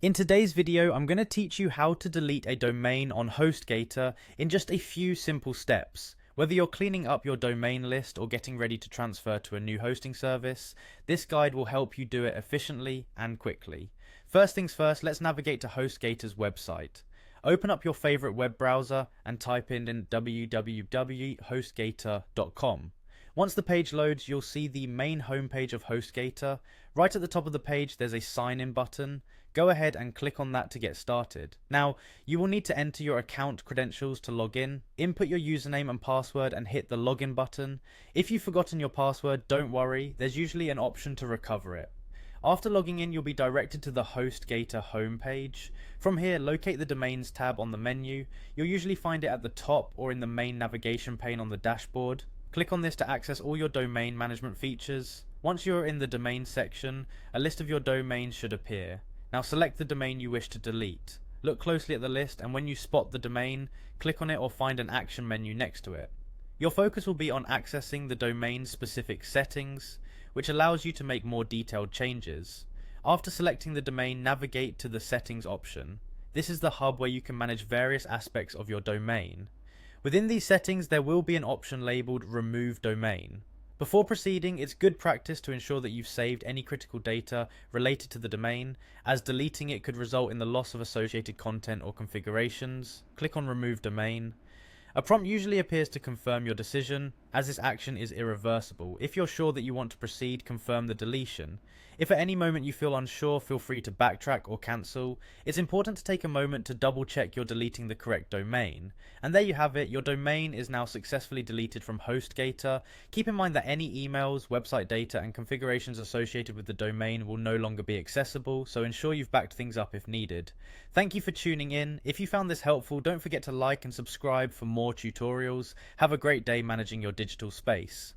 In today's video, I'm going to teach you how to delete a domain on Hostgator in just a few simple steps. Whether you're cleaning up your domain list or getting ready to transfer to a new hosting service, this guide will help you do it efficiently and quickly. First things first, let's navigate to Hostgator's website. Open up your favorite web browser and type in www.hostgator.com. Once the page loads, you'll see the main homepage of Hostgator. Right at the top of the page, there's a sign in button. Go ahead and click on that to get started. Now, you will need to enter your account credentials to log in. Input your username and password and hit the login button. If you've forgotten your password, don't worry, there's usually an option to recover it. After logging in, you'll be directed to the Hostgator homepage. From here, locate the Domains tab on the menu. You'll usually find it at the top or in the main navigation pane on the dashboard. Click on this to access all your domain management features. Once you're in the domain section, a list of your domains should appear. Now select the domain you wish to delete. Look closely at the list, and when you spot the domain, click on it or find an action menu next to it. Your focus will be on accessing the domain's specific settings, which allows you to make more detailed changes. After selecting the domain, navigate to the settings option. This is the hub where you can manage various aspects of your domain. Within these settings, there will be an option labeled Remove Domain. Before proceeding, it's good practice to ensure that you've saved any critical data related to the domain, as deleting it could result in the loss of associated content or configurations. Click on Remove Domain. A prompt usually appears to confirm your decision, as this action is irreversible. If you're sure that you want to proceed, confirm the deletion. If at any moment you feel unsure, feel free to backtrack or cancel. It's important to take a moment to double check you're deleting the correct domain. And there you have it, your domain is now successfully deleted from Hostgator. Keep in mind that any emails, website data, and configurations associated with the domain will no longer be accessible, so ensure you've backed things up if needed. Thank you for tuning in. If you found this helpful, don't forget to like and subscribe for more tutorials. Have a great day managing your digital space.